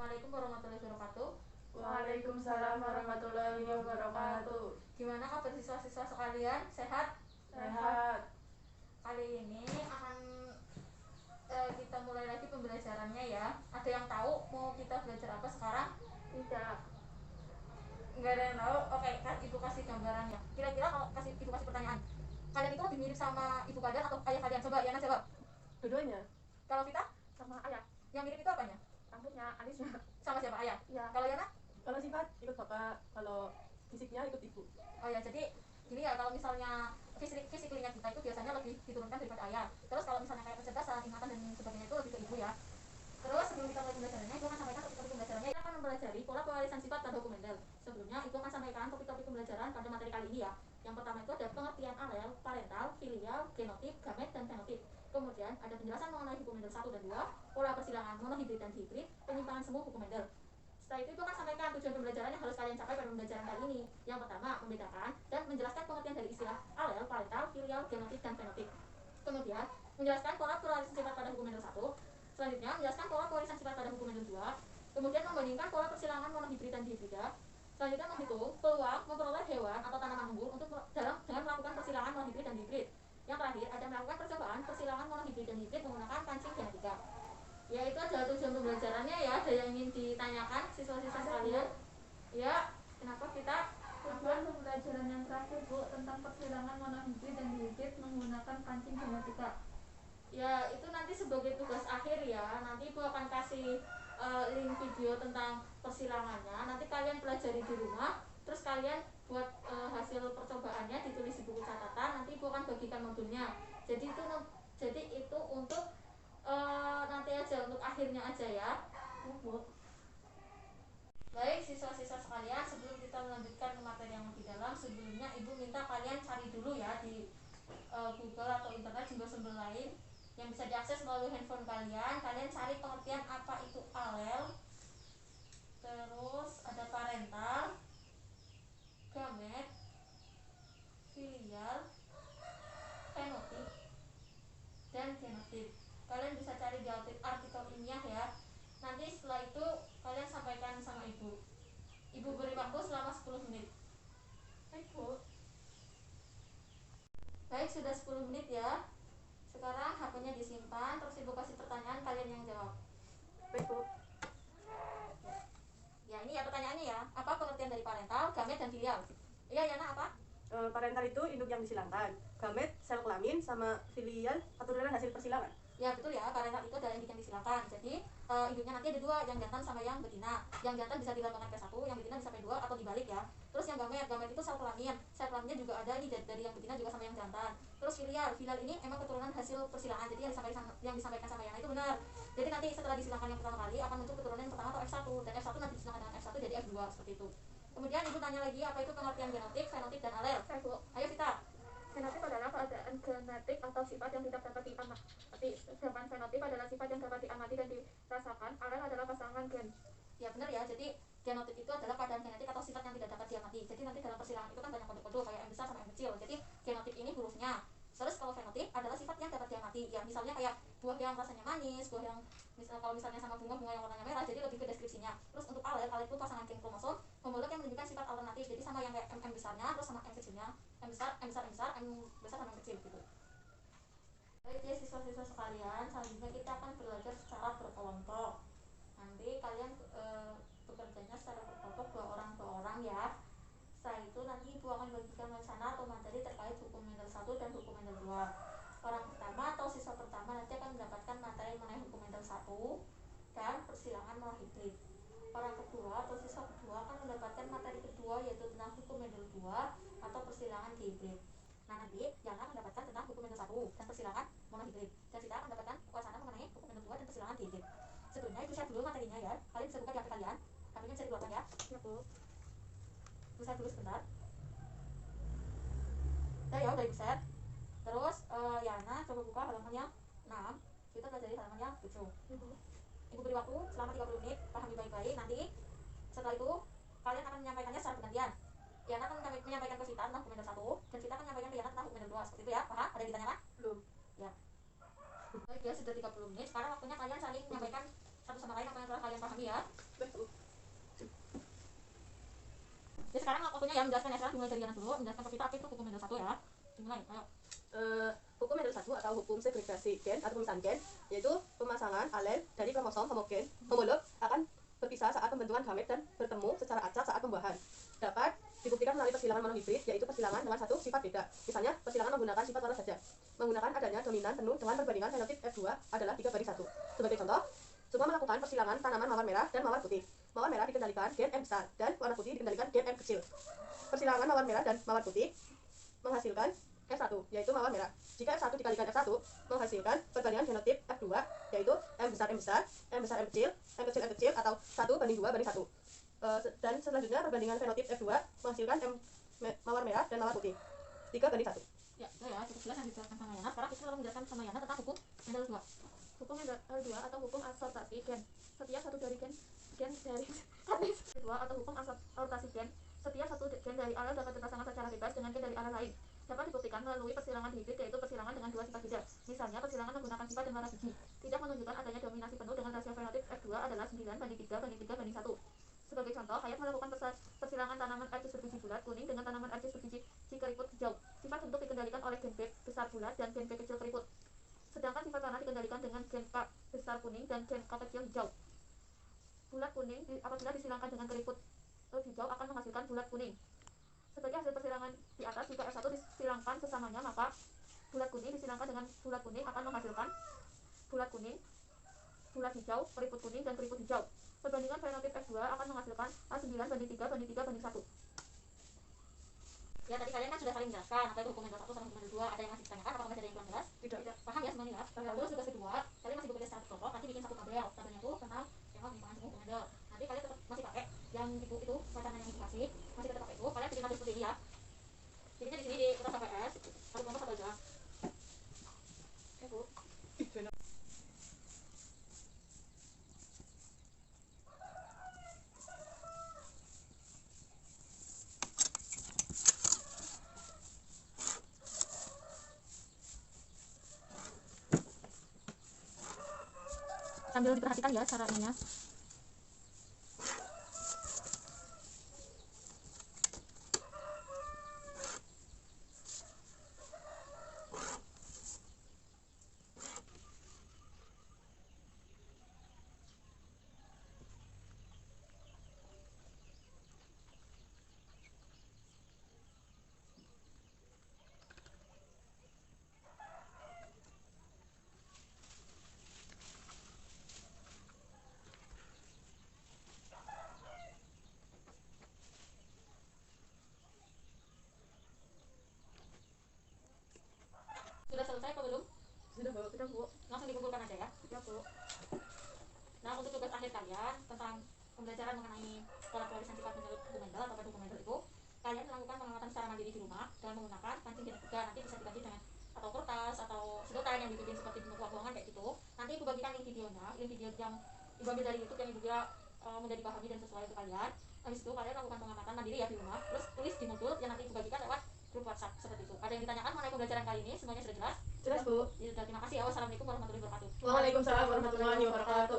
Assalamualaikum warahmatullahi wabarakatuh. Waalaikumsalam warahmatullahi wabarakatuh. Gimana kabar siswa-siswa sekalian? Sehat? Sehat. Kali ini akan kita mulai lagi pembelajarannya ya. Ada yang tahu mau kita belajar apa sekarang? Tidak. Nggak ada yang tahu? Oke, kan ibu kasih gambarannya. Kira-kira kalau ibu kasih pertanyaan, kalian itu lebih mirip sama ibu kalian atau ayah kalian? Coba Yana jawab. Dua-duanya. Kalau kita? Sama ayah. Yang mirip itu apanya? Rambutnya, alisnya. Sama siapa? Ayah? Iya. Kalau Yana? Kalau sifat ikut bapak, kalau fisiknya ikut ibu. Oh ya, jadi gini ya, kalau misalnya fisiknya kita itu biasanya lebih diturunkan daripada ayah. Terus kalau misalnya kayak kecerdasan, ingatan dan sebagainya itu lebih ke ibu ya. Terus sebelum kita mulai pembelajarannya, itu akan sampaikan topik-topik pembelajarannya. Kita akan mempelajari pola pewarisan sifat pada hukum Mendel. Sebelumnya, itu akan sampaikan topik-topik pembelajaran pada materi kali ini ya. Yang pertama itu ada pengertian alel, parental, filial, genotip, gamet, dan fenotip. Kemudian ada penjelasan mengenai hukum Mendel 1 dan 2, pola persilangan monohibrid dan hibrid, penyimpangan semu hukum Mendel. Setelah itu akan sampaikan tujuan pembelajaran yang harus kalian capai pada pembelajaran kali ini. Yang pertama, membedakan dan menjelaskan pengertian dari istilah alel, parental, filial, genotip, dan fenotip. Kemudian, menjelaskan pola pewarisan sifat pada hukum Mendel 1. Selanjutnya, menjelaskan pola pewarisan sifat pada hukum Mendel 2. Kemudian, membandingkan pola persilangan monohibrid dan hibrida. Selanjutnya, menghitung peluang memperoleh hewan atau tanaman unggul dengan melakukan persilangan monohibrid dan hibrid. Yang terakhir, ada melakukan percobaan persilangan monohibrid dan hibrid menggunakan pancing genetika. Ya, itu adalah tujuan pembelajarannya ya. Ada yang ingin ditanyakan siswa-siswa sekalian? Ya, kenapa kita tujuan pembelajaran yang terakhir Bu tentang persilangan monohibrid dan hibrid menggunakan pancing genetika? Ya, itu nanti sebagai tugas akhir ya. Nanti Ibu akan kasih link video tentang persilangannya. Nanti kalian pelajari di rumah. Terus kalian buat hasil percobaannya, ditulis di buku catatan. Nanti Ibu akan bagikan modulnya. Jadi itu untuk nanti aja, untuk akhirnya aja ya. Bu. Baik siswa-siswa sekalian, sebelum kita melanjutkan ke materi yang lebih dalam, sebelumnya Ibu minta kalian cari dulu ya di Google atau internet, sumber-sumber lain yang bisa diakses melalui handphone kalian. Kalian cari pengertian apa itu alel, terus ada parental, gamet, filial, fenotip, dan genotip. Kalian bisa cari di artikel ilmiah ya. Nanti setelah itu kalian sampaikan sama Ibu. Ibu beri waktu selama 10 menit. Baik Bu. Baik, sudah 10 menit ya. Sekarang HP-nya disimpan, terus Ibu kasih pertanyaan, kalian yang jawab. Baik Bu. Ya, ini ya pertanyaannya ya. Apa pengertian dari parental, gamet, dan filial? Iya, Yana, apa? Parental itu induk yang disilangkan. Gamet sel kelamin, sama filial keturunan hasil persilangan. Ya, betul ya. Parental itu adalah induk yang disilangkan. Jadi induknya nanti ada dua, yang jantan sama yang betina. Yang jantan bisa dilambangkan P1, yang betina bisa P2 atau dibalik ya. Terus yang gamet itu sel kelamin. Sel kelaminnya juga ada ini dari yang betina juga sama yang jantan. Terus filial ini emang keturunan hasil persilangan. Jadi yang disampaikan sama Yana itu benar. Jadi nanti setelah disilangkan yang pertama kali akan muncul keturunan yang pertama atau F1, dan F1 nanti disilangkan dengan F1 jadi F2 seperti itu. Kemudian Ibu tanya lagi, apa itu pengertian genotip, fenotip, dan alel? Baik Bu. Ayo Vita. Genotip adalah keadaan genetik atau sifat yang tidak dapat diamati. Sedangkan fenotip adalah sifat yang dapat diamati dan dirasakan. Alel adalah pasangan gen. Ya benar ya, jadi genotip itu adalah keadaan genetik atau sifat yang tidak dapat diamati. Jadi nanti dalam persilangan itu kan banyak kode-kode kayak M besar sama M kecil. Jadi genotip ini hurufnya. Terus kalau fenotip adalah sifat yang dapat diamati. Ya misalnya kayak buah yang rasanya manis, buah yang kalau misalnya sama bunga yang warnanya merah, jadi lebih ke deskripsinya. Terus untuk alel itu pasangan gen kromosom homolog yang menunjukkan sifat alternatif. Jadi sama yang kayak M besarnya terus sama M kecilnya. M besar, M besar, M besar, M besar sama M kecil gitu. Baik ya siswa-siswa sekalian, selanjutnya kita akan belajar secara berkelompok. Nanti kalian bekerjanya secara berkelompok dua orang ya. Setelah itu nanti Ibu akan bagikan wacana atau materi terkait hukum Mendel 1 dan hukum Mendel 2. Orang pertama atau siswa pertama nanti akan mendapatkan materi mengenai hukum Mendel 1 dan persilangan monohibrid. Orang kedua atau siswa kedua akan mendapatkan materi kedua yaitu tentang hukum Mendel 2 atau persilangan hibrid. Nah, nanti yang akan mendapatkan tentang hukum Mendel 1 dan persilangan monohibrid. Dan kita akan mendapatkan wacana mengenai hukum Mendel 2 dan persilangan hibrid. Sebelumnya Ibu share dulu materinya ya. Kalian bisa buka di HP kalian. HP-nya bisa dikeluarkan ya. Ya Bu. Ibu share dulu sebentar. Udah Ibu share. Terus Yana coba buka halaman yang 6. Kita pelajari halaman yang 7. Ibu beri waktu selama 30 menit, pahami baik-baik. Nanti setelah itu kalian akan menyampaikannya secara bergantian. Yana akan menyampaikan ke Vita tentang hukum Mendel 1 dan Vita akan menyampaikan ke Yana tentang hukum Mendel 2. Seperti itu ya. Paham? Ada yang ditanyakan? Belum. Ya. Baik ya, sudah 30 menit. Sekarang waktunya kalian saling menyampaikan satu sama lain apa yang telah kalian pahami ya. Jadi sekarang waktunya ya menjelaskan ya, sekarang dimulai dari Yana dulu, menjelaskan ke kita apa itu hukum Mendel 1 ya. Dimulai, ayo. Hukum Mendel 1 atau hukum segregasi gen atau pemisahan gen, yaitu pemasangan alel dari kromosom homolog akan berpisah saat pembentukan gamet dan bertemu secara acak saat pembuahan. Dapat dibuktikan melalui persilangan monohibrid, yaitu persilangan dengan satu sifat beda. Misalnya, persilangan menggunakan sifat warna saja. Menggunakan adanya dominan penuh dengan perbandingan fenotip F2 adalah 3:1. Sebagai contoh, semua melakukan persilangan tanaman mawar merah dan mawar putih. Mawar merah dikendalikan gen M besar dan warna putih dikendalikan gen M kecil. Persilangan mawar merah dan mawar putih menghasilkan F1, yaitu mawar merah. Jika F1 dikalikan F1, menghasilkan perbandingan genotip F2, yaitu M besar M besar, M besar M kecil, M kecil M kecil, atau 1:2:1. Dan selanjutnya perbandingan fenotip F2 menghasilkan mawar merah dan mawar putih 3:1. Ya, itu ya, cukup jelas yang dijelaskan sama Yana. Sekarang kita lalu menjelaskan sama Yana tentang hukum Mendel 2. Hukum Mendel 2 atau hukum adsorpsi gen. Setiap satu dari gen dari kedua atau hukum adsorpsi gen. Setiap satu gen dari alel dapat berpasangan secara bebas dengan gen dari alel lain. Dapat dibuktikan melalui persilangan hibrid, yaitu persilangan dengan dua sifat beda. Misalnya, persilangan menggunakan sifat dan warna biji. Tidak menunjukkan adanya dominasi penuh dengan rasio fenotip F2 adalah 9:3:3:1. Sebagai contoh, Hayat melakukan persilangan tanaman artis berbiji bulat kuning dengan tanaman artis berbiji keriput hijau. Sifat bentuk dikendalikan oleh gen B besar bulat dan gen B kecil keriput. Sedangkan sifat warna dikendalikan dengan gen K besar kuning dan gen K kecil hijau. Bulat kuning apabila disilangkan dengan keriput hijau akan menghasilkan bulat kuning. Sebagai hasil persilangan di atas, jika F1 disilangkan sesamanya, maka bulat kuning disilangkan dengan bulat kuning akan menghasilkan bulat kuning, bulat hijau, keriput kuning, dan keriput hijau. Perbandingan fenotip F2 akan menghasilkan A9:3:3:1. Ya, tadi kalian kan sudah saling menjelaskan apa itu hukum Mendel 1 sama hukum Mendel 2. Ada yang masih ditanyakan? Apakah masih ada yang kurang jelas? Tidak. Paham ya semuanya? Terus tugas kedua, kalian masih bekerja secara kelompok, nanti bikin satu tabel. Tabelnya itu tentang tema penyimpangan semua hukum Mendel. Nanti kalian tetap masih pakai yang itu wacana yang dikasih, masih tetap pakai itu. Kalian bikin tabel seperti ini ya. Bikinnya di sini di kertas HVS, satu kelompok satu aja. Oke, Bu. Sambil diperhatikan ya cara ininya. Sudah selesai apa belum? Sudah, Bu. Sudah, Bu. Langsung dikumpulkan aja ya. Ya, Bu. Nah, untuk tugas akhir kalian tentang pembelajaran mengenai pola pelarisan sifat menurut hukum Mendel atau hukum Mendel itu, kalian melakukan pengamatan secara mandiri di rumah dengan menggunakan kancing genetika. Nanti bisa diganti dengan atau kertas atau sedotan yang dibikin seperti bentuk buah-buahan kayak gitu. Nanti ibu bagikan link videonya, link video yang diambil dari YouTube yang ibu kira mudah dipahami dan sesuai untuk kalian. Habis itu kalian lakukan pengamatan mandiri ya di rumah, terus tulis di modul yang nanti ibu bagikan lewat grup WhatsApp seperti itu. Ada yang ditanyakan mengenai pembelajaran kali ini? Semuanya sudah jelas? Jelas, Bu. Ya, sudah. Terima kasih ya. Wassalamualaikum warahmatullahi wabarakatuh. Waalaikumsalam warahmatullahi wabarakatuh.